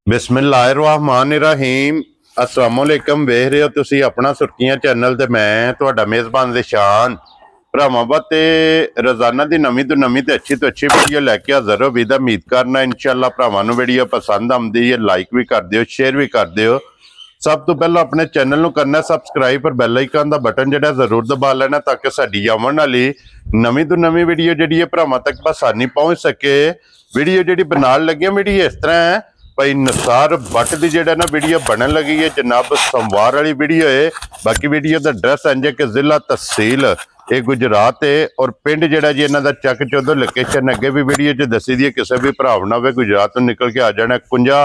बिस्मिल्लाहिर्रहमानिर्रहीम अस्सलाम वालेकुम। वेख रहे हो तुसी अपना सुर्खियां चैनल ते मैं तुहाडा मेज़बान ज़िशान भरावां ते रोजाना दी नवीं तो नवीं ते अच्छी वीडियो लैके हाज़र हो। विदा उम्मीद करना इंशाअल्लाह भरावां नूं वीडियो पसंद आउंदी है। लाइक भी कर दिओ, शेयर भी कर दिओ। सब तो पहला अपने चैनल नूं करना सबसक्राइब और बैल आइकन दा बटन जिहड़ा जरूर दबा लेना ताकि साडी आउण वाली नवीं तो नवीं वीडियो जिहड़ी है भरावां तक आसानी पहुंच सके। वीडियो जिहड़ी बनाण लगे वीडियो इस तरह है भाई निसार भट्ट की जिहड़ा ना वीडियो बनन लगी है जनाब सोमवार वाली वीडियो है। बाकी वीडियो का एड्रैस इंज कि जिला तहसील ये गुजरात है और पिंड जिहड़ा जी इन्हां दा चक चौधर लोकेशन अगे भी वीडियो च दसी दी है। किसी भी भराव ना गुजरात तो निकल के आ जाना कुंजा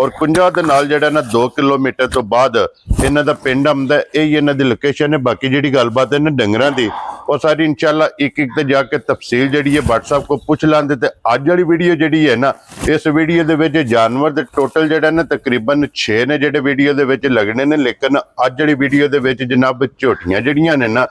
और कुंजा दे नाल जिहड़ा ना 2 किलोमीटर तो बाद इन्हां दा पिंड आउंदा है। यही इन्हां दी लोकेशन है। बाकी जिहड़ी गलबात है ना डंगरां दी वो सारी इंशाअल्लाह एक ते जाके तफसील जिहड़ी है व्हाट्सएप को पुछ लांदे। ते अज वाली वीडियो जिहड़ी है ना इस वीडियो दे विच जानवर दे टोटल जिहड़ा ना तकरीबन 6 ने जिहड़े वीडियो दे विच लगने ने। लेकिन अज वाली वीडियो दे विच जनाब झोटियां जिहड़ियां ने ना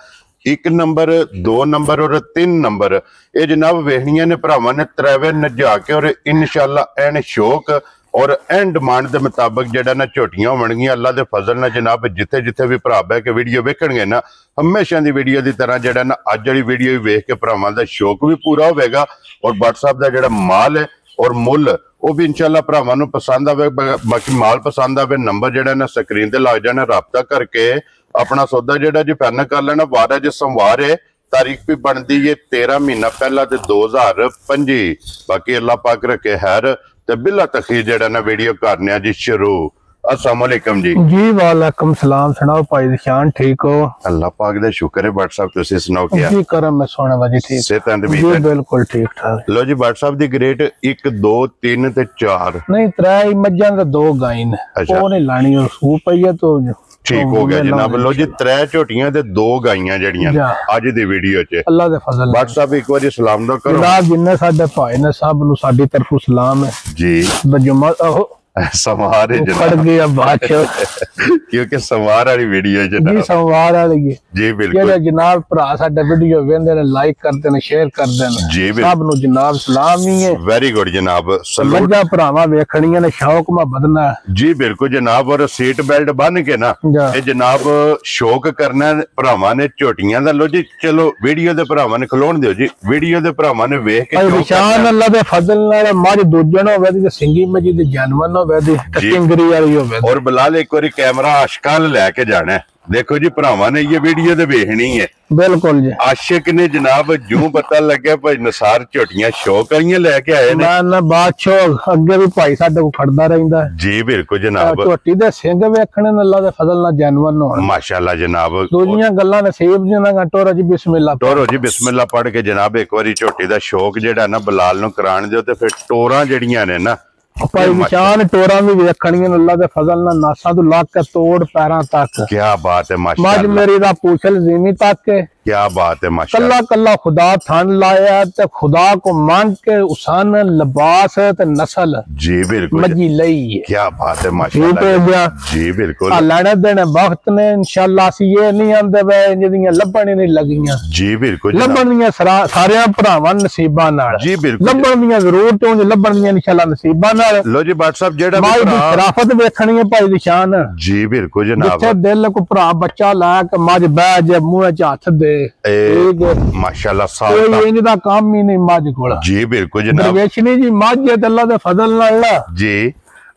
1 नंबर 2 नंबर और 3 नंबर ये जनाब वेखनियां ने भरावां ने त्रैवे नजा के और इंशाअल्लाह एन शौक और एन डिमांड के मुताबिक जिहड़ा ना झोटियां होणगियां। अल्लाह के फजल नाल जनाब जिथे जिथे भी भरा बह के वीडियो वेखणगे ना हमेशा की वीडियो की तरह जिहड़ा ना अज वाली वीडियो भी वेख के भरावां दा शौक भी पूरा होवेगा और व्हाट्सएप का जिहड़ा माल है और मुल वो भी इंशाअल्लाह भरावां नूं पसंद आवे। बाकी माल पसंद आवे नंबर जिहड़ा ना स्क्रीन ते लग जाना, राबता करके अपना सौदा जिहड़ा जी फाइनल कर लेना। वार जो सोमवार है, तारीख भी बनती है 13 महीना पहला 2025। बाकी अल्लाह पाक रखे खैर ते बिला तखीर जिहड़ा ना वीडियो करने जी शुरू। अस्सलाम वालेकुम जी। जी वालेकुम सलाम। सुनाओ भाई ज़िशान ठीक हो? अल्लाह पाक दा शुक्र है। व्हाट्सएप तुसी सुनाओ क्या जी करम मैं सोना वाजी ठीक सेहत जी बिल्कुल ठीक ठाक। लो जी व्हाट्सएप दी ग्रेड 1 2 3 ते 4 नहीं 3 मज्जां ते 2 गाय ने वो नहीं लानी और सू पई है तो ठीक हो गया जनाब। लो जी 3 झोटियां ते 2 गाइयां जड़ियां अज दी वीडियो च अल्लाह दे फजल व्हाट्सएप एक बार सलाम दा करो जनाब जिन्ने साडे भाई ने सब नु साडी तरफों सलाम है जी। बजुमा समारे जनाब गया बादशाह क्योंकि समार वाली वीडियो जनाब जी समार वाली है जी बिल्कुल। ये जनाब भरा साडे वीडियो वेंदे ने लाइक करदे ने शेयर करदे ने जी सब नु जनाब सलाम ही है। वेरी गुड जनाब। मज्जा भरावा वेखणियां ने शौक में बदना जी बिल्कुल जनाब। और सीट बेल्ट बन के ना ये जनाब शौक करना भरावां ने झोटियां दा। लो जी चलो वीडियो दे भरावां ने खलोण दियो जी। वीडियो दे भरावां ने वेख के निशान अल्लाह दे फजल नाल मज दूजन होवे ते सिंगी मजी दे जानवर और बिलाल एक बार कैमरा आशिकां लैके जाना है। देखो जी भरावां ने ये वीडियो तो वेखनी है बिल्कुल जी। आशिक ने जनाब जूं पता लगे भाई निसार झोटियां शौक वालियां लेके आए ने ना बादशाह अगे भी भाई साडे को खड़दा रहिंदा जी बिल्कुल जनाब। झोटी दे सिंग वेखणे ने अल्लाह दे फजल नाल जानवर होण माशाअल्लाह जनाब। दूजियां गल्लां नसीब दियां टोरो जी बिस्मिल्लाह पढ़ के जनाब एक बारी झोटी दा शौक जेड़ा ना बिलाल नूं कराण दिओ ते फिर टोरां जेड़ियां ने ना भाई निशान टोरा भी वेखणियां अल्लाह दे फजल नाल नासा तो लाक के तोड़ पैरां तक। क्या बात है माशाअल्लाह। मज मेरी दा पूछल ज़मीन तक है। क्या बात है माशाअल्लाह। कल्ला कल्ला खुदा थान लाया ते खुदा को मान के उसान लिबास ते नस्ल जी बिल्कुल मजी लई है। क्या बात है माशाअल्लाह जी बिल्कुल। लेने देने वक्त ने इंशाअल्लाह सी ये नहीं आंदे वे जिदियां लभण ही नहीं लगियां जी बिल्कुल। लभण दियां सारे भरावां नसीबां नाल जी बिल्कुल। लभण दियां जरूर तो लभण दियां इंशाअल्लाह नसीबां नाल। लो जी व्हाट्सएप जेड़ा भी शराफत वेखणी है भाई ज़िशान जी बिल्कुल जनाब। जिथे दिल को भरा बच्चा ला के मज बह जे मुंह च हथ दे माशाअल्लाह कोई इंज दा काम ही नहीं मज कोल जी बिल्कुल जनाब। दरवेशनी जी मज है अल्लाह दे फजल नाल जी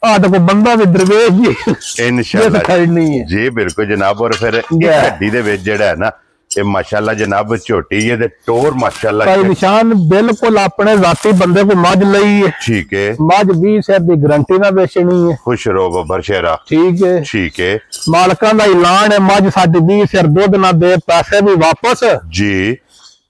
आटे को बंदा भी दरवेश जी इंशाअल्लाह जी बिल्कुल जनाब। और फिर हड्डी दे विच जेड़ा है ना ये माशाअल्लाह जनाब झोटी है ते टोर माशाअल्लाह भाई निशान बिल्कुल अपने जाती बंदे को मज लई है ठीक है। मज 20 सिर दी गारंटी ना बेचनी है खुश रहो बब्बर शेरा ठीक है। मालकां दा ऐलान है मज साडी 20 सिर दुध ना दे पैसे भी वापस जी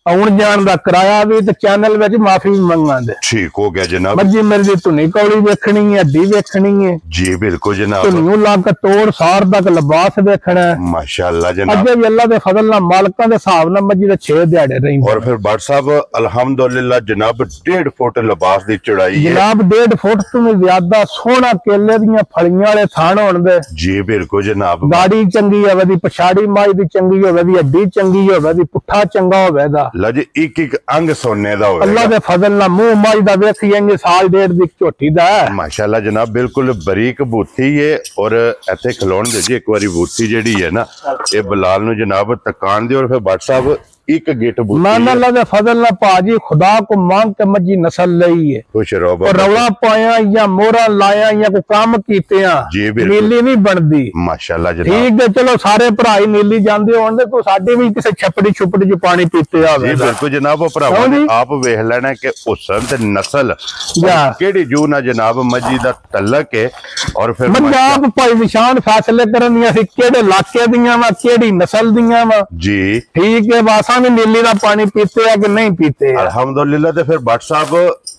आउण जान दा किराया भी ते चैनल विच माफी भी मंगा दे ठीक हो गया जनाब। मजी मेरी धुनी कौड़ी वेखनी है हड्डी वेखनी है जी बिल्कुल जनाब। धुनियों ला के तोड़ सार तक लिबास वेखना है माशाअल्लाह जनाब। अजे भी अल्लाह दे फजल नाल मालकां दे हिसाब नाल मजी दे 6 दिहाड़े रहिंदे। और फिर व्हाट्सएप अल्हम्दुलिल्लाह जनाब 1.5 फुट लिबास दी चौड़ाई है जनाब 1.5 फुट तो ज्यादा सोहना केले दियां फलियां वाले थान होण दे जी बिल्कुल जनाब। गाड़ी चंगी होवे दी पछाड़ी माई दी चंगी होवे दी हड्डी चंगी होवे दी पुट्ठा चंगा होवे दा लो जी एक एक अंग सोने दा होगा अल्लाह दे फजल नाल मुंह मज दा वेखी इंज साल डेढ़ दी झोटी दा माशाल्लाह जनाब बिल्कुल बरीक बूथी है और इत्थे खलोण दे जी एक बारी बूथी जेड़ी है ना ये बिलाल नु जनाब तकान दे और फिर भट्ट साहब एक गेट मान अल्लाह दे फजल नाल पाजी खुदा को मांग के मजी नस्ल लई है खुश रहो और रौला पाया या मोरा लाया या को काम कीते नीली नहीं बनदी माशाल्लाह जनाब ठीक है चलो सारे भराई नीली जांदे होण दे तो साडे भी किसे छपड़ी छुपड़ी च पानी पीते आवे जी बिल्कुल जनाब भरावा ने आप वेख लेना कि हुसन ते नस्ल केड़ी जू ना जनाब मजी दा तलक है और फिर पंजाब भाई निशान फैसले करनियां सी केड़े इलाके दियां वा केड़ी नस्ल दियां वा जी ठीक है वासा में नीली दा पानी पीते है कि नहीं पीते अल्हम्दुलिल्लाह ते फिर भट्ट साहब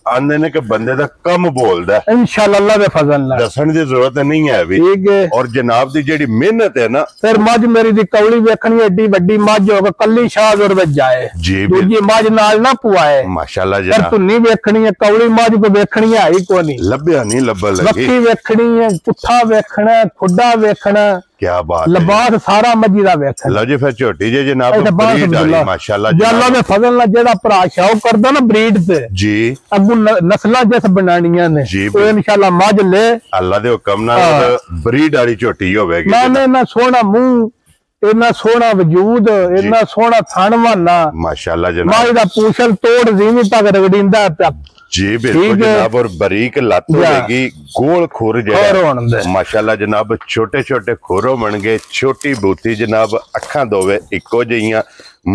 आंदे ने कि बंदे दा कम बोलदा है इंशाअल्लाह अल्लाह दे फजल नाल दसण दी जरूरत नहीं है अभी ठीक है और जनाब दी जेडी मेहनत है ना फिर मज मेरी दी कौली वेखनी एडी बड़ी मज होगा कल्ली शाहजोर विच जाए जी दूजी मज नाल ना पुआए माशाल्लाह जनाब फिर तुन्नी वेखनी है कौली मज को वेखनी है ही कोई नहीं लभ्या नहीं लब्बल लगी बक्की वेखनी है पुट्ठा वेखना खुड्डा वेखना क्या बात लिबास सारा मजी दा वेखना लो जी फिर झोटी जे जनाब ब्रीड आई माशाल्लाह अल्लाह दे फजल नाल जेड़ा भरा शौक करदा ना ब्रीड ते जी अगू नस्लां जिस बनाणियां ने ओ इंशाअल्लाह मज ले अल्लाह दे हुक्म नाल ब्रीड वाली झोटी होवेगी मैंने ना सोना मुंह इतना सोना वजूद इतना सोना थानवाना माशाल्लाह जनाब मज दा पूछल तोड़ जीवी तक रगड़ींदा पिया जी बिल्कुल जनाब और बरीक लत होगी गोल खुर जेड़ा माशाल्लाह जनाब छोटे छोटे खुर होणगे छोटी बूथी जनाब अखां दोवे इको जिहियां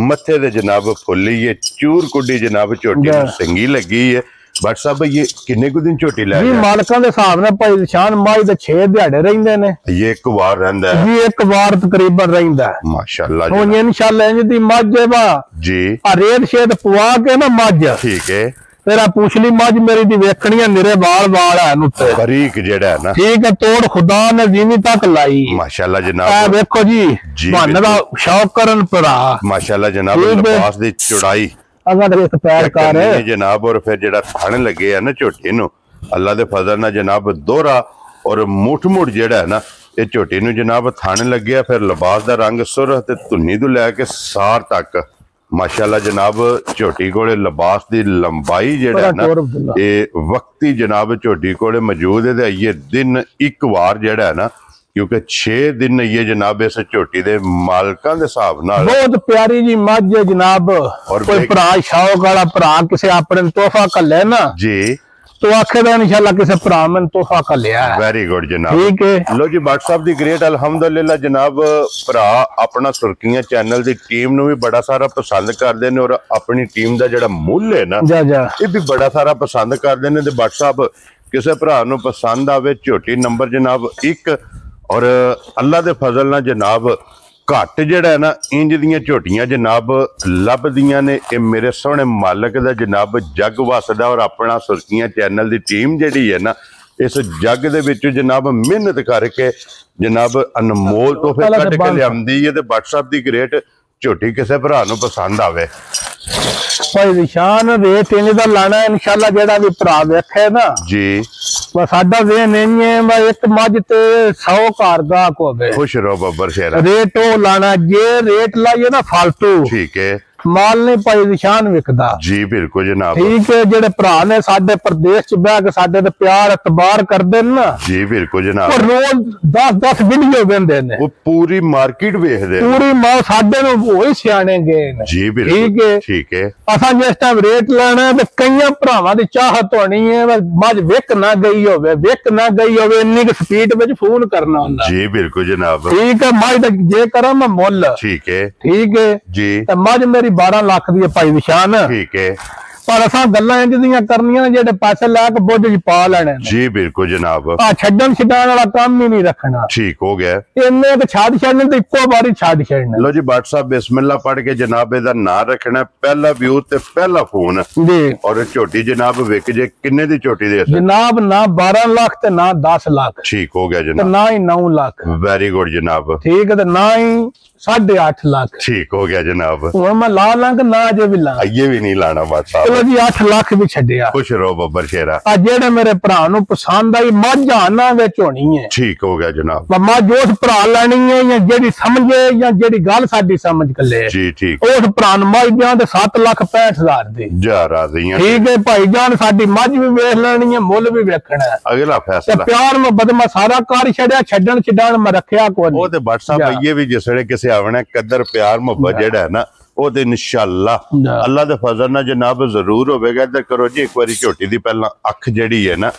मथे दे जनाब फुल्ली है चूर कुड्डी जनाब झोटी संगी लगी है भट्ट साहब ये किन्ने को दिन झोटी लै जी मालकां दे हिसाब नाल भाई निशान माई दे 6 दिहाड़े रहिंदे ने ये एक वार रहंदा है जी एक वार तकरीबन रहिंदा है माशाल्लाह हुन इंशाअल्लाह इंज दी मझ वा जी आ रेत शेत पवा के ना मझ ठीक है तेरा पूछली मझ मेरी दी वेखनी निरे वाल है नुते बरीक जेड़ा है ना ठीक है तोड़ खुदा ने जीवी तक लाई माशाल्लाह जनाब देखो जी बन दा शौक करन भरा माशाल्लाह जनाब लिबास दी चौड़ाई अगर एक पैर कर जनाब और फिर जेड़ा थान लगे है ना झोटी नु अल्लाह दे फजल नाल जनाब दोहरा और मुठ जेड़ा है ना ये झोटी नु जनाब थान लगे फिर लिबास दा रंग सुर ते धुन्नी तो लैके सार तक माशाल्लाह जनाब झोटी कोले लिबास दी लंबाई जेड़ा है ना ये वक्ती जनाब झोटी कोले मौजूद है ते ये दिन एक बार जेड़ा है ना क्योंकि 6 दिन ये जनाब इस झोटी दे मालकां दे हिसाब नाल बहुत प्यारी जी मझ जनाब और कोई भरा शौक वाला भरा किसी अपने तोहफा कले ना जी तो आखे दा इंशाअल्लाह किसी भरा में तोहफा कलिया वेरी गुड जनाब ठीक है लो जी भट्ट साहब दी ग्रेट अल्हम्दुलिल्लाह जनाब भरा अपना सुर्खियां चैनल दी टीम नु भी बड़ा सारा पसंद करदे ने और अपनी टीम दा जेड़ा मुल है ना ये भी बड़ा सारा पसंद करदे ने ते भट्ट साहब किसी भरा नु पसंद आवे झोटी नंबर जनाब 1 और अल्लाह दे फजल नाल जनाब घट जेड़ा है ना इंज दियां झोटियां जनाब लभदियां ने ये मेरे सोहने मालक दा जनाब जग वसदा और अपना सुर्खियां चैनल दी टीम जेड़ी है ना इस जग दे विच जनाब मेहनत करके जनाब अनमोल तोहफे कढ के लिआंदी है ते भट्ट साहब दी ग्रेट झोटी किसी भरा नूं पसंद आवे भाई निशान रेट इन्हें दा लाना इंशाअल्लाह जेड़ा भी भरा वेखे ना जी बस साडा वे नहीं है मैं एक मझ ते 100 घर गाहक होवे खुश रहो बब्बर शेरा रेट ओ लाना जे रेट लाइए ना फालतू ठीक है माल नहीं पाई निशान विकदा जी बिल्कुल जनाब ठीक है जेड़े भरा ने साडे प्रदेश च बह के साडे ते प्यार इतबार करदे ना जी बिल्कुल जनाब और रोज 10 वीडियो वेंदे ने वो पूरी मार्केट वेखदे पूरी मां साडे नु होई सियाणे गए ने जी बिल्कुल ठीक है असा जिस टाइम रेट लेना है ते कईयां भरावां दी चाहत होनी है मझ विक ना गई होवे इन्नी की स्पीड विच फोन करना हुंदा जी बिल्कुल जनाब ठीक है मझ दा जे करा मैं मुल ठीक है जी ते मझ मेरी 12 लाख दी भाई निशान ठीक है पर असा गल्लां इंज दियां करनियां जेडे पैसे लैके बोझ च पा लेने जी बिल्कुल जनाब छड्डन छडाण वाला काम ही नहीं रखना ठीक हो गया इन्ने क छाड़ छड़ने ते इक्को बारी छाड़ छड़ना लो जी भट्ट साहब बिस्मिल्लाह पढ़ के जनाब दा नाम रखना पहला व्यू ते पहला फोन जी और झोटी जनाब विक जे किन्ने दी झोटी दे जनाब ना 12 लाख ते ना 10 लाख ठीक हो गया जनाब ना ही 9 लाख वेरी गुड जनाब ठीक है ते ना ही 8.5 लाख। ठीक हो गया जनाब। हुण मैं ला लांग ना अजे भी ला, ये भी नहीं लाना बादशाह। चलो जी 8 लाख भी छड्डिया। खुश रहो बब्बर शेरा। आ जेड़े मेरे भरा नूं पसंद आई मझ आना विच होनी है। ठीक हो गया जनाब। मझ उस भरा लैनी है या जेड़ी समझे या जेड़ी गल साडी समझ कले जी ठीक। उस भरा नूं मझ दियां ते 7,65,000 दी। जा राजी हैं। ठीक है भाईजान, साडी मझ भी वेख लेनी है, मुल भी वेखना है। अगला फैसला प्यार मोहब्बत मैं सारा कर छड़िया, छड्डण छडाण मैं रखिया कोई नहीं। वो ते बादशाह ये भी जिसले किसी आवना कदर प्यार मोहब्बत जेड़ा है ना वो ते इंशाअल्लाह अल्लाह दे फजल नाल जनाब जरूर होवेगा। इधर करो जी एक बारी झोटी दी पहला अख जेड़ी है ना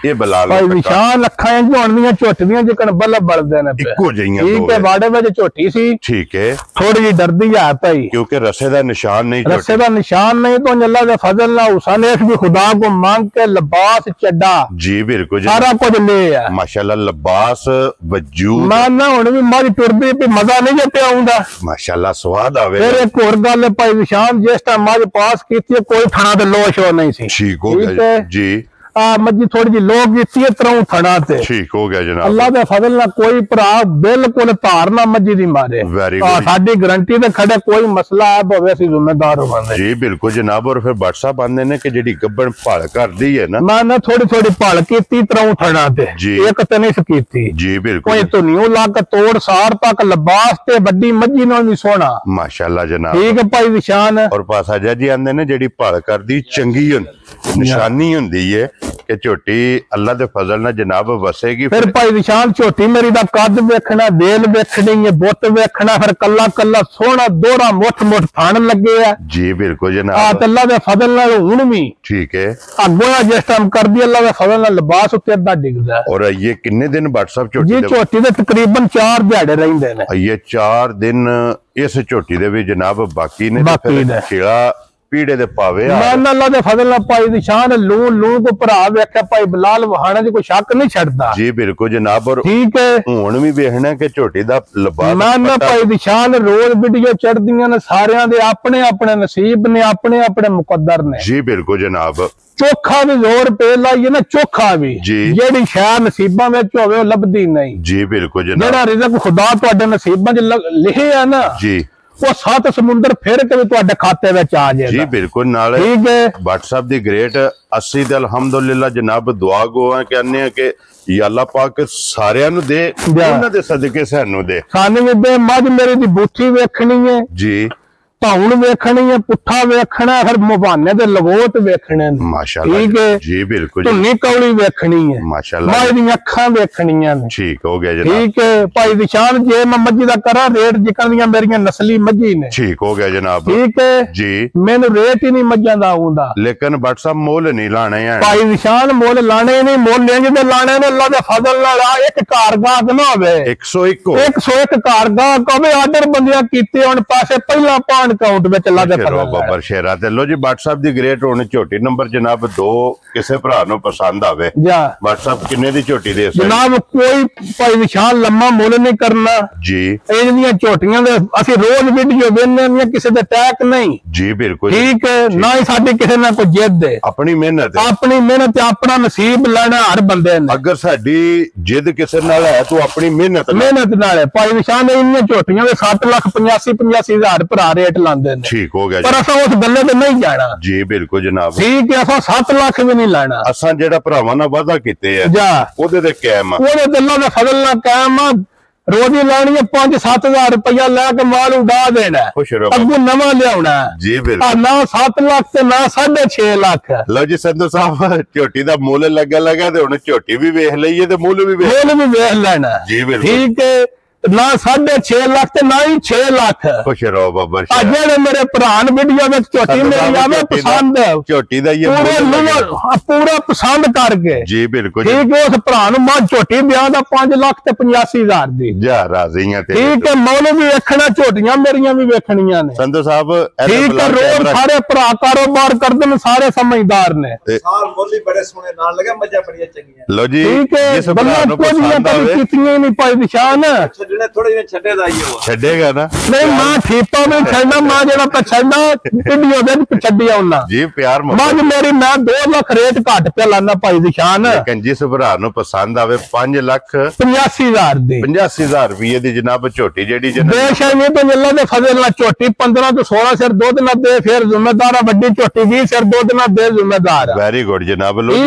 ये बला लो भाई विशाल अखां होणियां झोटदियां जिकन बल्ब बलदे ने इक्को जईयां। ठीक है, बाड़े विच झोटी सी। ठीक है, थोड़ी जी डरदी है भाई क्योंकि रसे दा निशान नहीं, रसे दा निशान नहीं तो अल्लाह दे फजल नाल हुसैन भी खुदा को मांग के लिबास चड्डा जी बिल्कुल सारा कुछ ले है माशाल्लाह। लिबास वजूद मैं ना हुण भी मज टुरदी पे मजा नहीं जे पे आउंदा माशाल्लाह, स्वाद आवे। फिर एक और गल भाई विशाल, जिस टाइम मज पास कीती कोई थाना ते लो शो नहीं सी। ठीक हो गया जी। मजी थोड़ी जी लोग कीती तरह थाना ते। ठीक हो गया जनाब। अल्लाह दे फजल नाल कोई भरा बिल्कुल धारना मजी दी मारे। साडी गारंटी ते खड़े, कोई मसला है भावे असीं जिम्मेदार होवांगे जी बिल्कुल जनाब। और फिर WhatsApp आंदे ने कि जेडी गब्बन भाल करदी है ना, मैं ना थोड़ी थोड़ी भाल कीती तरह थाना ते जी। एक ते नहीं कीती जी बिल्कुल। कोई तो न्यू लाग तोड़ सार तक लिबास ते बड़ी मजी नाल भी सोना माशाल्लाह जनाब। ठीक है भाई विशान। और पासा जी आंदे ने जेडी भाल करदी चंगी निशानी हुंदी है कि झोटी अल्लाह दे फजल नाल जनाब वसेगी। फिर भाई विशाल झोटी मेरी दा कद वेखना, देल वेखनी है, बुत वेखना, फिर कल्ला कल्ला सोना दोहरा मुठ मुठ थान लगे है जी बिल्कुल जनाब। अल्लाह दे फजल नाल हुण भी ठीक है अगोया जिस टाइम कर दी अल्लाह दे फजल नाल लिबास उत्ते अद्धा डिगदा है। और ये कितने दिन WhatsApp झोटी जी झोटी दे तकरीबन 4 दिहाड़े रहिंदे ने। ये 4 दिन इस झोटी दे भी जनाब बाकी ने। बाकी ने खिला पीड़े दे पावे मैं अल्लाह दे फजल नाल भाई निशान लू को भरा वेख्या भाई बिलाल वहाना दी कोई शक नहीं छड़दा जी बिल्कुल जनाब। और ठीक है हुण भी वेखना कि झोटी दा लिबास मैं ना भाई निशान रोज वीडियो चढ़दियां ने, सारियां दे अपने अपने नसीब ने, अपने अपने मुकद्दर ने जी बिल्कुल जनाब। चोखा भी जोर पे लाइए ना, चोखा भी जेड़ी शय नसीबां विच होवे ओ लभदी नहीं जी बिल्कुल जनाब। जेड़ा रिज़्क खुदा तुहाडे नसीबां च लिखिया है ना जी वो 7 समुंदर फिर के भी तुहाडे खाते विच आ जाएगा जी बिल्कुल। नाल ठीक है WhatsApp दी ग्रेट 80 ते अल्हम्दुलिल्लाह जनाब दुआ गो कहने कि या अल्लाह पाक सारियां नु दे, उन्हां दे सदके सानू दे, सानू भी दे। मज मेरी दी बूथी वेखनी है जी, धौन वेखनी है, पुट्ठा वेखना, फिर मुबाने दे लगोट वेखने माशाल्लाह। ठीक है जी बिल्कुल। धुनी कौड़ी वेखनी है माशाल्लाह। मज दी अखां वेखनियां ने। ठीक हो गया जनाब। ठीक है भाई निशान जे मैं मजी दा करा रेट जिकन दियां मेरियां नस्ली मजी ने। ठीक हो गया जनाब। ठीक है जी। मैनू रेट ही नहीं मज्जां दा आउंदा, लेकिन WhatsApp मोल नहीं लाने हैं भाई निशान, मोल लाने नहीं, मोल लेंगे ते लाने ने अल्लाह दे फजल नाल। एक कारगाह ना होवे 101 कारगाह कवे आर्डर बंदियां कीते हुन पासे पहला पान अकाउंट में चला दे बबर शेरा ते लो जी। WhatsApp दी ग्रेट होने झोटी नंबर जनाब 2 किसे भरा नु पसंद आवे WhatsApp किन्ने दी झोटी दे जनाब। कोई भाई विशाल लम्मा मुल नहीं करना जी। इहदियां झोटियां दे असि रोज वीडियो वेखने आ, किसे दे टैक नहीं जी बिल्कुल। ठीक है ना ही साडी किसे ना कोई जिद है, अपनी मेहनत ते अपना नसीब लेना हर बंदे ने। अगर साडी जिद किसे नाल है तो अपनी मेहनत नाल है भाई विशाल। इन्नियां झोटियां दे 7,85,85 हज़ार भरा रेट लांदे ने। ठीक हो गया पर असा उस गल्ले ते नहीं जाना जी बिल्कुल जनाब। ठीक है असा 7 लाख भी नहीं लाना, असा जेड़ा भरावां नाल वादा कीते है जा ओदे ते कायम, ओदे ते अल्लाह दे फजल नाल कायम। रोजी लानी है 5-7 हजार रुपया लैके माल उड़ा देना, अगू नवा लिया जी बिल्कुल। ना 7 लाख से ना 6.5 लाख। लो जी संधू साहब झोटी दा मुल लगा ते हुण झोटी भी वेख लईए ते मुल भी वेख लेना जी बिल्कुल। ठीक है ना 6.5 लाख ते ना ही 6 लाख। खुश रहो बबर जेड़े मेरे भरान वीडियो में झोटी मेरी आवे पसंद झोटी दा ये पूरा पसंद करके जी बिल्कुल। ठीक है उस भरान मां झोटी ब्याह दा 5 लाख ते 85,000 दी जा राजी हैं। ठीक है मौल भी वेखना, झोटियां मेरियां भी वेखनियां ने संधू साहब। ठीक है रोज सारे भरा कारोबार करदे ने, सारे समझदार ने, सार मोली बड़े सोने नाल लगे, मजा बड़ियां चंगियां। लो जी ठीक है बल्ला कोई कीतियां नहीं पाई निशान ਛੱਡਣੇ ਥੋੜੇ ਜਿਹਾ ਛੱਡੇਦਾ ਹੀ ਉਹ ਛੱਡੇਗਾ ਨਾ ਨਹੀਂ ਮਾਂ ਠੀਪਾ ਮੈਂ ਛੱਡਣਾ ਮਾਂ ਜਿਹੜਾ ਤਾਂ ਛੱਡਣਾ ਵੀਡੀਓ ਦੇ ਛੱਡੀ ਆਉਣਾ ਜੀ ਪਿਆਰ ਮਾਂ ਮੇਰੀ ਮੈਂ 2 ਲੱਖ ਰੇਟ ਘੱਟ ਪਿਆ ਲਾਣਾ ਭਾਈ ਦੀ ਸ਼ਾਨ ਲੇਕਿਨ ਜਿਸ ਭਰਾ ਨੂੰ ਪਸੰਦ ਆਵੇ 5,85,000 ਦੀ 85,000 ਰੁਪਏ ਦੀ ਜਨਾਬ ਝੋਟੀ ਜਿਹੜੀ ਬੇਸ਼ੱਕ ਇਹ ਤਾਂ ਅੱਲਾ ਦੇ ਫਜ਼ਲ ਨਾਲ ਝੋਟੀ 15 ਤੋਂ 16 ਸਿਰ ਦੁੱਧ ਨਾ ਦੇ ਫਿਰ ਜ਼ਿੰਮੇਦਾਰ ਆ ਵੱਡੀ ਝੋਟੀ 20 ਸਿਰ ਦੁੱਧ ਨਾ ਦੇ ਜ਼ਿੰਮੇਦਾਰ ਵੈਰੀ ਗੁੱਡ ਜਨਾਬ ਲੋ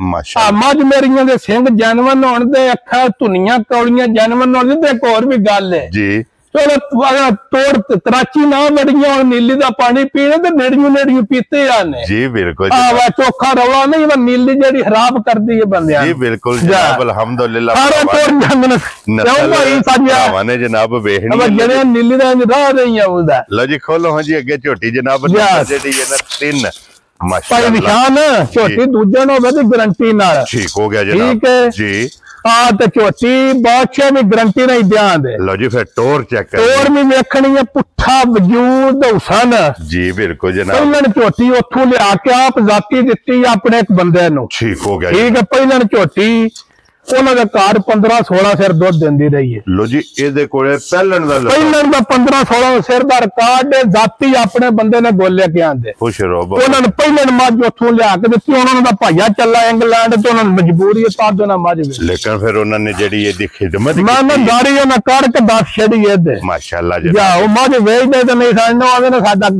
ਮਾਸ਼ਾਅੱਲਾ ਮੱਝ ਮੇਰੀਆਂ ਦੇ ਸਿੰਘ ਜਨਮਨ ਹੋਣ ਦੇ ਅੱਖਾਂ ਧੁਨੀਆਂ ਕੌਲੀਆਂ ਜਨਮਨ ਹੋਣ ਦੇ ਇੱਕ ਹੋਰ ਵੀ ਗੱਲ ਹੈ ਜੀ ਚਲੋ ਤੋੜ ਤਰਾਚੀ ਨਾ ਵੜੀਆਂ ਹੁਣ ਨੀਲੀ ਦਾ ਪਾਣੀ ਪੀਣੇ ਤੇ ਨੇੜੀਆਂ ਪੀਤੇ ਆਨੇ ਜੀ ਬਿਲਕੁਲ ਆਵਾ ਚੋਖਾ ਰੌਲਾ ਨਹੀਂ ਉਹ ਨੀਲੀ ਜਿਹੜੀ ਖਰਾਬ ਕਰਦੀ ਹੈ ਬੰਦਿਆਂ ਜੀ ਬਿਲਕੁਲ ਜਨਾਬ ਅਲਹਮਦੁਲਿਲਾ ਸਾਰਾ ਤੋੜ ਜੰਗਨ ਕਿਉਂ ਭਾਈ ਸਾਜਿਆ ਨੇ ਜਨਾਬ ਵੇਖਣੀ ਅਬ ਜਿਹੜੇ ਨੀਲੀ ਦਾ ਰਾਹ ਨਹੀਂ ਆਉਂਦਾ ਲਓ ਜੀ ਖੋਲੋ ਹਾਂ ਜੀ ਅੱਗੇ ਝੋਟੀ ਜਨਾਬ ਜਿਹੜੀ ਹੈ ਨਾ 3 ਭਾਈ ਨਿਸ਼ਾਨ ਝੋਟੀ ਦੂਜੇ ਨੂੰ ਉਹਦੀ ਗਾਰੰਟੀ ਨਾਲ ਠੀਕ ਹੋ ਗਿਆ ਜਨਾਬ ਠੀਕ ਹੈ ਜੀ ਆ ਤੇ ਝੋਟੀ ਬਾਦਸ਼ਾਹ ਵੀ ਗਾਰੰਟੀ ਨਹੀਂ ਦਿਆਂ ਦੇ ਲਓ ਜੀ ਫਿਰ ਟੋਰ ਚੈੱਕ ਕਰ ਟੋਰ ਵੀ ਵੇਖਣੀ ਹੈ ਪੁੱਠਾ ਵਜੂਦ ਹੁਸਨ ਜੀ ਬਿਲਕੁਲ ਜਨਾਬ ਪਹਿਲਾਂ ਝੋਟੀ ਉੱਥੋਂ ਲਿਆ ਕੇ ਆਪ ਜ਼ਾਤੀ ਦਿੱਤੀ ਆਪਣੇ ਇੱਕ ਬੰਦੇ ਨੂੰ ਠੀਕ ਹੋ ਗਿਆ ਠੀਕ ਹੈ ਪਹਿਲਾਂ ਝੋਟੀ ਉਹਨਾਂ ਦਾ ਘਰ 15-16 ਸਿਰ ਦੁੱਧ ਦਿੰਦੀ ਰਹੀ ਹੈ ਲੋ ਜੀ ਇਹਦੇ ਕੋਲੇ ਪਹਿਲਾਂ ਦਾ 15-16 ਸਿਰ ਦਾ ਰਿਕਾਰਡ ਜ਼ਾਤੀ ਆਪਣੇ ਬੰਦੇ ਨੇ ਗੋਲੇ ਕੇ ਆਂਦੇ ਖੁਸ਼ ਰਹੋ ਉਹਨਾਂ ਨੇ ਪਹਿਲਾਂ ਮੱਝ ਉੱਥੋਂ ਲਿਆ ਕੇ ਦਿੱਤੀ ਉਹਨਾਂ ਦਾ ਭਾਈਆ ਚੱਲਾ ਇੰਗਲੈਂਡ ਤੇ ਉਹਨਾਂ ਨੂੰ ਮਜਬੂਰੀ ਤਾਂ ਦੋਨਾਂ ਮੱਝ ਲੇਕਿਨ ਫਿਰ ਉਹਨਾਂ ਨੇ ਜਿਹੜੀ ਇਹਦੀ ਖਿਦਮਤ ਮੈਂ ਦਾੜੀ ਉਹਨਾਂ ਕਰਕੇ ਦੱਸ ਛੜੀ ਇਹਦੇ ਮਾਸ਼ਾਅੱਲਾ ਜੀ ਜਾ ਉਹ ਮੱਝ ਵੇਚਦੇ ਤੇ ਨਹੀਂ ਸਾਨੂੰ ਆਵੇ ਨਾ ਸਾਡਾ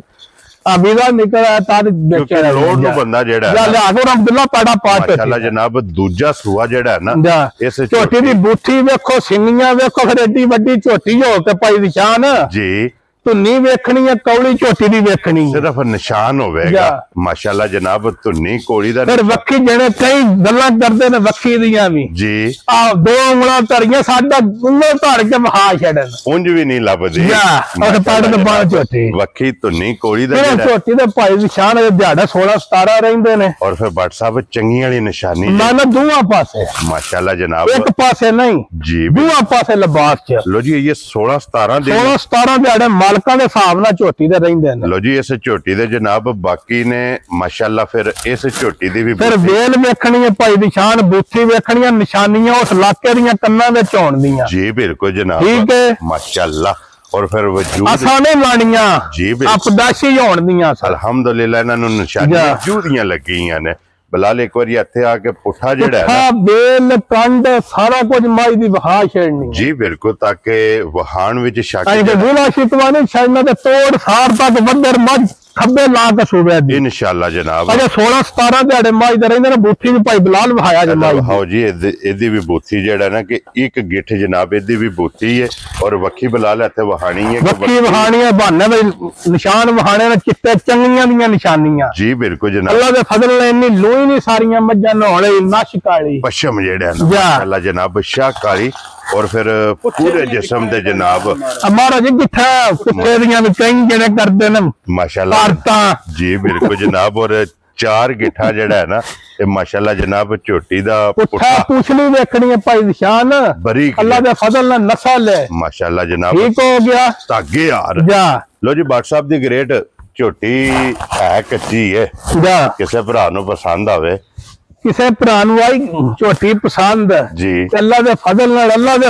ਅਬੀਦਾ ਨਿਕਲਿਆ ਤਾਂ ਵੇਚਿਆ ਲੋੜ ਨੂੰ ਬੰਦਾ ਜਿਹੜਾ ਜਾ ਲਿਆ ਕੇ ਅਬਦੁੱਲਾ ਪਾੜਾ ਪਾਟ ਮਾਸ਼ਾਅੱਲਾ ਜਨਾਬ ਦੂਜਾ ਸੂਆ ਜਿਹੜਾ ਨਾ ਇਸ ਝੋਟੀ ਦੀ ਬੂਥੀ ਵੇਖੋ ਸਿੰਗੀਆਂ ਵੇਖੋ ਫਿਰ ਏਡੀ ਵੱਡੀ ਝੋਟੀ ਹੋ ਕੇ ਪਾਈ ਦੀ ਸ਼ਾਨ ਜੀ ਧੁੰਨੀ ਵੇਖਣੀ ਹੈ ਕੌਲੀ ਝੋਟੀ ਦੀ ਵੇਖਣੀ ਸਿਰਫ ਨਿਸ਼ਾਨ ਹੋਵੇਗਾ ਮਾਸ਼ਾਅੱਲਾ ਜਨਾਬ ਧੁੰਨੀ ਕੋਲੀ ਦਾ ਫਿਰ ਵੱਖੀ ਜਿਹੜੇ ਕਈ ਗੱਲਾਂ ਕਰਦੇ ਨੇ ਵੱਖੀ ਦੀਆਂ ਵੀ ਜੀ ਆ 2 ਉਂਗਲਾਂ ਧਰੀਆਂ ਸਾਡਾ ਉਂਗਲ ਧਰ ਕੇ ਵਹਾ ਛੱਡਣ ਉਂਝ ਵੀ ਨਹੀਂ ਲੱਭਦੀ ਉਹ ਪੜ ਦੇ ਬਾਅਦ ਝੋਟੀ ਵੱਖੀ ਧੁੰਨੀ ਕੋਲੀ ਦਾ ਜਿਹੜਾ ਝੋਟੀ ਦੇ ਭਾਈ ਨਿਸ਼ਾਨ ਦੇ ਦਿਹਾੜਾ 16-17 ਰਹਿੰਦੇ ਨੇ ਔਰ ਫਿਰ ਬੱਟ ਸਾਹਿਬ ਚੰਗੀ ਵਾਲੀ ਨਿਸ਼ਾਨੀ ਨਾ ਦੋਹਾਂ ਪਾਸੇ ਮਾਸ਼ਾਅੱਲਾ ਜਨਾਬ ਇੱਕ ਪਾਸੇ ਨਹੀਂ ਜੀ ਦੋਹਾਂ ਪਾਸੇ ਲਿਬਾਸ ਚ ਲੋ ਜੀ ਇਹ 16-17 ਦੇ 16-17 ਦਿਹਾੜੇ ਮਾਲਕਾਂ ਦੇ ਹਿਸਾਬ ਨਾਲ ਝੋਟੀ ਦੇ ਰਹਿੰਦੇ ਨੇ ਲੋ ਜੀ ਇਸ ਝੋਟੀ ਦੇ ਜਨਾਬ ਬਾਕੀ ਨੇ ਮਾਸ਼ਾਅੱਲਾ ਫਿਰ ਇਸ ਝੋਟੀ ਦੀ ਵੀ ਫਿਰ ਵੇਲ ਵੇਖਣੀ ਹੈ ਭਾਈ ਦੀ ਸ਼ਾਨ ਬੂਥੀ ਵੇਖਣੀਆਂ ਨਿਸ਼ਾਨੀਆਂ ਉਸ ਇਲਾਕੇ ਦੀਆਂ ਕੰਨਾਂ ਵਿੱਚ ਹੋਣ ਦੀਆਂ ਜੀ ਬਿਲਕੁਲ ਜਨਾਬ ਠੀਕ ਹੈ ਮਾਸ਼ਾਅੱਲਾ ਔਰ ਫਿਰ ਵਜੂਦ ਆਸਾਨੇ ਲਾਣੀਆਂ ਜੀ ਬਿਲਕੁਲ ਅਪਦਾਸ਼ੀ ਹੋਣ ਦੀਆਂ ਅਲਹਮਦੁਲਿਲਾ ਇਹਨਾਂ ਨੂੰ ਨਿਸ਼ਾਨੀਆਂ ਵਜੂਦੀਆਂ ਲੱਗੀਆਂ ਨੇ ਬਲਾਲ ਇੱਕ ਵਾਰੀ ਇੱਥੇ ਆ ਕੇ ਪੁੱਠਾ ਜਿਹੜਾ ਹੈ ਨਾ ਬੇਲ ਕੰਡ ਸਾਰਾ ਕੁਝ ਮਾਈ ਦੀ ਵਹਾ ਛੇੜਨੀ ਜੀ ਬਿਲਕੁਲ ਤਾਂ ਕਿ ਵਹਾਣ ਵਿੱਚ ਸ਼ੱਕ ਅਜੇ ਗੁਲਾ ਸ਼ਿਕਵਾਨੀ ਛੜਨਾ ਤੇ ਤੋੜ ਸਾਰ ਤੱਕ ਬੰਦਰ ਮੱਝ ਖੱਬੇ ਲਾ ਕੇ ਸੂਬੇ ਦੀ ਇਨਸ਼ਾਅੱਲਾ ਜਨਾਬ ਅਜੇ 16-17 ਦਿਹਾੜੇ ਮਾਈ ਦੇ ਰਹਿੰਦੇ ਨੇ ਬੂਥੀ ਵੀ ਭਾਈ ਬਲਾਲ ਵਹਾਇਆ ਜੇ ਮਾਈ ਹਾਓ ਜੀ ਇਹਦੀ ਵੀ ਬੂਥੀ ਜਿਹੜਾ ਨਾ ਕਿ ਇੱਕ ਗਿੱਠ ਜਨਾਬ ਇਹਦੀ ਵੀ ਬੂਥੀ ਹੈ ਔਰ ਵੱਖੀ ਬਲਾਲ ਇੱਥੇ ਵਹਾਣੀ ਹੈ ਵੱਖੀ ਵਹਾਣੀ ਹੈ ਬਹਾਨੇ ਦੇ ਨਿਸ਼ਾਨ ਵਹਾਣੇ ਨੇ ਚਿੱਟੇ ਚੰਗੀਆਂ ਦੀਆਂ ਨਿਸ਼ਾਨੀਆਂ ਜੀ ਬਿਲਕੁਲ ਜਨਾਬ ਅੱਲਾ ਦੇ ਫਜ਼ਲ ਨਾਲ ਇੰਨੀ ਲੋਈ ਨਹੀਂ ਸਾਰੀਆਂ ਮੱਝਾਂ ਨਹਾਉਣੇ ਨਸ਼ ਕਾਲੀ ਪਸ਼ਮ ਜਿਹੜਾ ਨਾ ਅੱਲਾ ਜਨਾਬ ਸ਼ਾਹ ਕਾਲੀ और फिर पूरे जिस्म दे जनाब हमारा जी किथा कुत्ते दियां भी कई जने करदे ने माशाल्लाह जी बिल्कुल जनाब और 4 गिठा जेड़ा है ना ये माशाल्लाह जनाब झोटी दा पुठा पूछनी देखनी है भाई निशान बरी अल्लाह दे फजल नाल नस्ल है माशाल्लाह जनाब ठीक हो गया धागे यार जा लो जी बाट साहब दी ग्रेट झोटी है कच्ची है जा किसे भरा नु पसंद आवे किसे भरा नु आई झोटी पसंद जी अल्लाह दे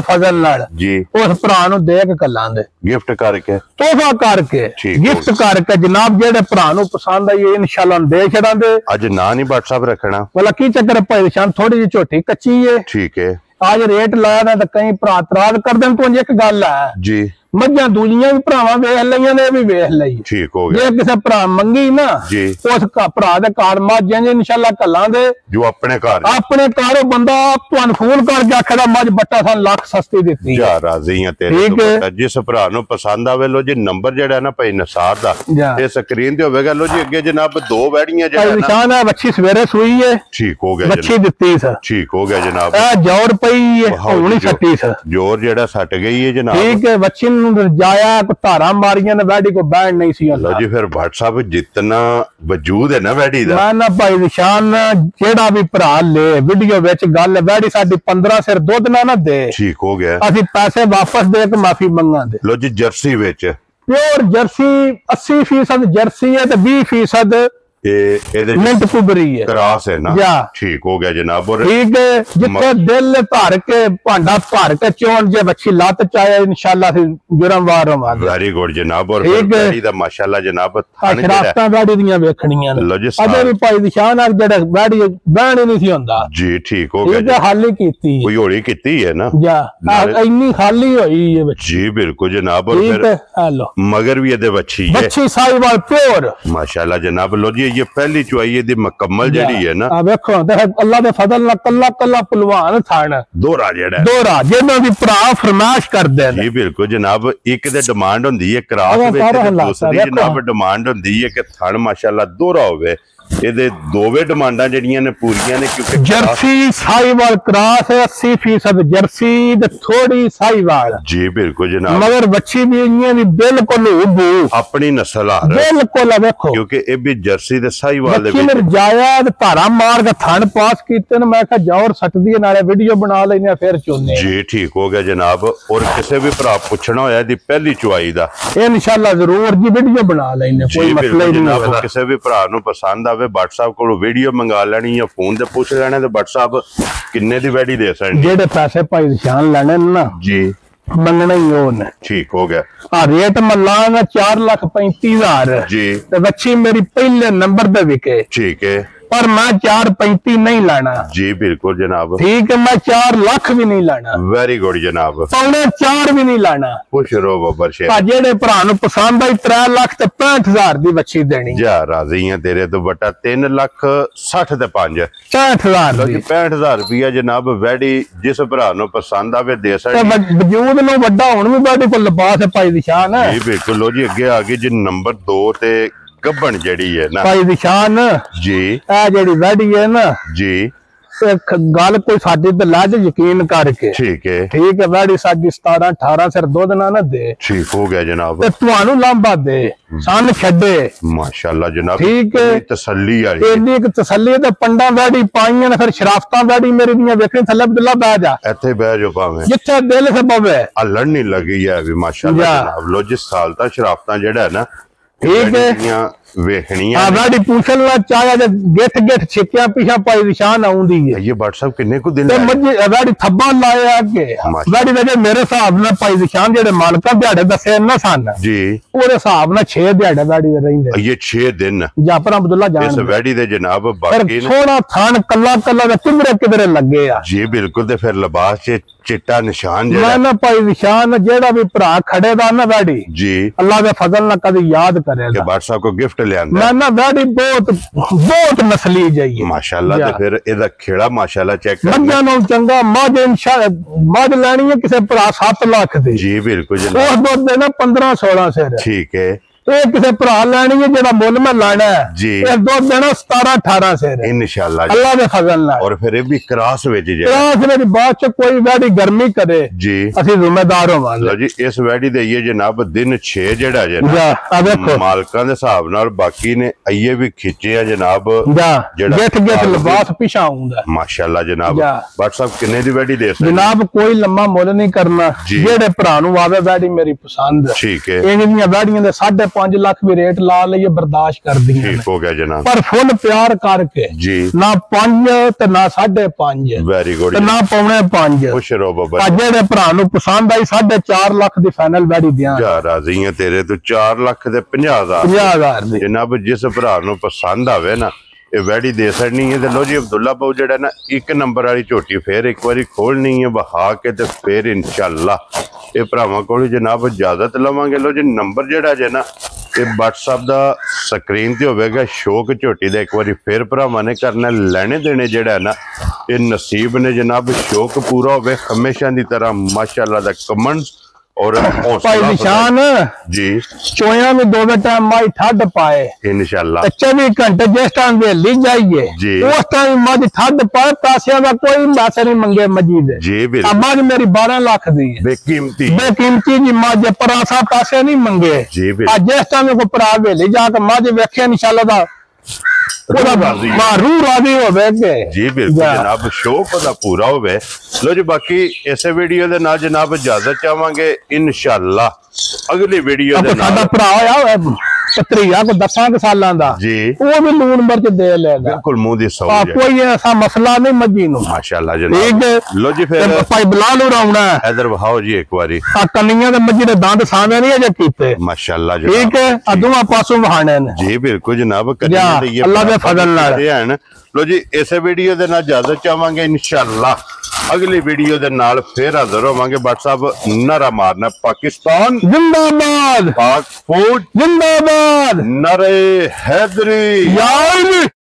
फजल नाल जी उस भरा नु दे के कल्लां दे गिफ्ट करके तोहफा करके गिफ्ट करके जनाब जेड़े भरा नु पसंद आई इंशाल्लाह दे छड़ां दे अज ना नहीं बाट साहब रखना वाला की चक्कर है भाई शान थोड़ी जी झोटी कच्ची है ठीक है आज रेट लाया ना तो कई भरा तराज कर देन तो एक गल है जी मझां दूजियां भी भरावां वेख लईयां ने भी वेख लई ठीक हो गया जे किसे भरा मंगी ना जी उस भरा दे घर मझां जे इंशाल्लाह कल्लां दे जो अपने घर बंदा तुहानू फोन करके आखेगा मझ बट्टा सन लाख सस्ती दित्ती जा राजी हां तेरे तो जिस भरा नु पसंद आवे लो जी नंबर जेड़ा ना भाई नसार दा ये स्क्रीन ते होवेगा लो जी अगे जनाब 2 वैड़ियां जेड़ा ना निशान है बच्ची सवेरे सुई है ठीक हो गया बच्ची दित्ती सर ठीक हो गया जनाब ए जोर पई है हुणी सट्टी सर जोर जेड़ा सट गई है जनाब ठीक है बच्ची जाया को धारा मारियां ने वैडी को बैठ नहीं सी लो जी फिर भट्ट साहब जितना वजूद है ना वैडी दा ना भाई निशान जेड़ा भी भरा ले वीडियो विच गल वैडी साडी 15 सिर दुध ना दे ठीक हो गया असि पैसे वापस दे के माफी मंगा दे लो जी जर्सी विच प्योर जर्सी 80% जर्सी है ते 20% मिंट कुबरी है क्रॉस है ना, ठीक हो गया जनाब। और ठीक है, जिथे दिल भर के भांडा भर के चोन जे बच्ची लत चाहे इंशाल्लाह जुर्मवार होवांगे। वेरी गुड जनाब। और बैडी दा माशाल्लाह जनाब शराफतां बैडी दियां वेखणियां ने अदे भी भाई निशान आ जेड़ा बैडी बहन ही नहीं सी हुंदा जी, ठीक हो गया। ये खाली कीती कोई होली कीती है ना जा, इन्नी खाली होई है बच्ची जी, बिल्कुल जनाब। और फिर हेलो मगर भी ये बच्ची है, बच्ची साहिवाल प्योर माशाल्लाह जनाब। लो जी, ये पहली चुआई दी मुकम्मल जेडी है ना, देखो अल्लाह दे फजल नाल कल्ला कल्ला पहलवान थान दोहरा जेड़ा दोहरा जिन्हां दी भरा फरमाइश करदे ने जी, बिल्कुल जनाब। एक ते डिमांड हुंदी है क्रॉस विच, दूसरी जनाब डिमांड हुंदी है कि थान माशाल्लाह दोहरा होवे। ਇਹਦੇ ਦੋਵੇਂ ਡਿਮਾਂਡਾਂ ਜਿਹੜੀਆਂ ਨੇ ਪੂਰੀਆਂ ਨੇ, ਕਿਉਂਕਿ ਜਰਸੀ ਸਾਈਵਾਲ ਕ੍ਰਾਸ ਹੈ 80% ਜਰਸੀ ਤੇ ਥੋੜੀ ਸਾਈਵਾਲ ਜੀ, ਬਿਲਕੁਲ ਜਨਾਬ। ਮਗਰ ਬੱਚੀ ਵੀ ਇੰਨੀਆਂ ਵੀ ਬਿਲਕੁਲ ਹੂਬੂ ਆਪਣੀ ਨਸਲ ਆ ਰਹੀ ਬਿਲਕੁਲ ਵੇਖੋ, ਕਿਉਂਕਿ ਇਹ ਵੀ ਜਰਸੀ ਤੇ ਸਾਈਵਾਲ ਦੇ ਵਿੱਚ ਰਜਾਇਆ ਤੇ ਧਾਰਾ ਮਾਰ ਕੇ ਥਣ ਪਾਸ ਕੀਤੇ ਨੇ। ਮੈਂ ਕਿਹਾ ਜੌਰ ਸੱਟਦੀ ਨਾਲੇ ਵੀਡੀਓ ਬਣਾ ਲੈਨੇ ਫਿਰ ਚੋਨੇ ਜੀ, ਠੀਕ ਹੋ ਗਿਆ ਜਨਾਬ। ਔਰ ਕਿਸੇ ਵੀ ਭਰਾ ਪੁੱਛਣਾ ਹੋਇਆ ਇਹਦੀ ਪਹਿਲੀ ਚੁਆਈ ਦਾ, ਇਨਸ਼ਾਅੱਲਾ ਜ਼ਰੂਰ ਜੀ ਵੀਡੀਓ ਬਣਾ ਲੈਨੇ, ਕੋਈ ਮਸਲਾ ਹੀ ਨਹੀਂ। ਕਿਸੇ ਵੀ ਭਰਾ ਨੂੰ ਪਸੰਦ WhatsApp को वीडियो मंगा लेनी या फोन से पूछ लेना तो WhatsApp किन्ने दी वैडी दे सकते जेडे पैसे भाई निशान लेने ना जी, मंगना ही होने ठीक हो गया। हाँ, रेट मल्लाना 4,35,000 जी, तो बच्ची मेरी पहले नंबर पे बिके ठीक है, पर मैं 4,35,000 नहीं लाना जी, बिल्कुल जनाब। ठीक है, मैं 4 लाख भी नहीं लाना। वेरी गुड जनाब। 4.5 भी नहीं लाना। खुश रहो बब्बर शेख। जेड़े भरा नूं पसंद आई 3,65,000 दी बच्ची देनी जा, राजी हैं तेरे तो बटा 3,60,000 ते 5 65,000 दी 65,000 रुपया जनाब। वैडी जिस भरा नूं पसंद आवे दे सकदे, वजूद नूं वड्डा हुण भी वैडी कोल लिबास है भाई निशान जी, बिल्कुल। लो जी अगे आ गई जी नंबर 2 ते गब्बन जेड़ी है ना भाई निशान जी, ए जेड़ी वैडी है ना जी, गल कोई साडी ते लाज यकीन करके ठीक है। वैडी साडी 17-18 सिर दुध ना दे ठीक हो गया जनाब, ते तुहानू लांबा दे सन छड्डे माशाल्लाह जनाब। ठीक है, तसल्ली वाली एडी एक तसल्ली ते पंडा वैडी पाईयां ने, फिर शराफतां वैडी मेरी दियां वेखणी थल्ले अब्दुल्ला बैठ जा, इत्थे बैठ जा भावे जिथे दिल से पवे, हलण नहीं लगी है अभी माशाल्लाह जनाब। लो जिस साल ता शराफतां जेड़ा है ना ठीक है वेखनियां वैडी पूछन ला चाया जे गेठ गेठ छिक्या पीछा पाई निशान आउंदी है। ये WhatsApp किन्ने को दिन ते मजे वैडी थब्बा लाया के वैडी दे मेरे हिसाब नाल पाई निशान जेड़े मालका दिहाड़े दसे ना सन जी, ओरे हिसाब नाल 6 दिहाड़े वैडी दे रहिंदे ये 6 दिन जाफर अब्दुल्ला जान इस वैडी दे जनाब। बाकी थोड़ा थान कल्ला कल्ला दे किधरे लगे आ जी, बिल्कुल। ते फिर लिबास च चिट्टा निशान जेड़ा ना पाई निशान जेड़ा भी भरा खड़े दा ना वैडी जी, अल्लाह दे फजल नाल कदी याद करेगा कि WhatsApp को गिफ्ट ना वैडी बहुत नस्ली जाइए माशाल्लाह। ते फिर एदा खेड़ा माशाल्लाह चेक कर मज्जां नाल चंगा मज इंशाल्लाह मज लेनी है किसे भरा 7 लाख दी जी, बिल्कुल जनाब। उस दुध देना 15-16 सिर ठीक है, किसी भरा लैनी है जेड़ा मुल में लाना है जी, दुध देना 17-18 सिर इंशाल्लाह अल्लाह दे फजल नाल। और फिर भी क्रॉस विच क्रॉस मेरी बात च कोई वैडी गर्मी करे जी, असि जिम्मेदार होवांगे। लो जी इस वैडी दे ये जनाब दिन 6 जेड़ा जे ना मालकां दे हिसाब नाल, बाकी ने आइए भी खिचे है जनाब जेड़ा गेठ गेठ लिबास पीछा आउंदा माशाल्लाह जनाब। WhatsApp किन्ने दी वैडी दे सकदे जनाब, कोई लम्मा मुल नहीं करना, जेड़े भरा नूं आवे वैडी मेरी पसंद ठीक है। इन्हां वैडियां दे 5.5 लाख भी रेट ला लिए बर्दाश्त कर दी ठीक हो गया जनाब, पर फुल प्यार करके जी, ना 5 ते ना 5.5 वेरी गुड ना 5.5 खुश रहो बाबा। जेड़े भरा नूं पसंद आई 4.5 लाख दी फाइनल वैडी दियां जा, राजी हैं तेरे तो 4 लाख ते 50,000 दी जनाब। जिस भरा नूं पसंद आवे ना ये वैडी दे सकनी है। लो जी अब्दुल्ला बाबू जेड़ा ना 1 नंबर वाली झोटी फिर एक बारी खोलनी है बहा के ते फिर इंशाल्लाह ये भरावां कोल जनाब इजाजत लवांगे। लो जी नंबर जेड़ा जे ना ये WhatsApp दा स्क्रीन ते होवेगा, शौक झोटी दा एक बारी फिर भरावां ने करना, लेने देने जेड़ा ना ये नसीब ने जनाब। शौक पूरा होवे हमेशा दी तरह माशाल्लाह दा कमेंट और भाई निशान जी चोया में 2 टाइम माई ठंड पाए इंशाल्लाह 24 घंटे जिस टाइम वेली जाइए जी, उस टाइम मज ठंड पाए, पैसे का कोई पैसे नहीं मंगे मजीद जी, मज मेरी 12 लाख दी बेकीमती जी मज पर असा पैसे नहीं मंगे जी। जिस टाइम को भरा वेली जाके मज वेखे इंशाल्लाह दा जी, बिल्कुल जनाब शौक दा पूरा होवे। लो जी बाकी इस वीडियो दे नाल जनाब इजाजत चाहांगे इंशाल्लाह अगली वीडियो दे नाल। पतरिया को 10 साल जी वो भी लून मिर्च दे लेगा बिल्कुल मुंह दी सौ कोई ऐसा मसला नहीं मजी नु माशाल्लाह जनाब लो जी फिर भाई बिलाल उराउना इधर बहाओ जी एक बारी कन्नियां दे मजी दे दांत सावे नहीं अजे कीते माशाल्लाह ठीक है अदुआ पासों वहाने ने जी बिल्कुल जनाब कन्नियां दे ये अल्लाह दे फजल नाल हैं लो जी इस वीडियो दे नाल इजाजत चाहांगे इंशाअल्लाह अगली वीडियो दे नाल फिर हाजिर होवांगे बट साहब नारा मारना पाकिस्तान जिंदाबाद पाक फूड जिंदाबाद नारे हैदरी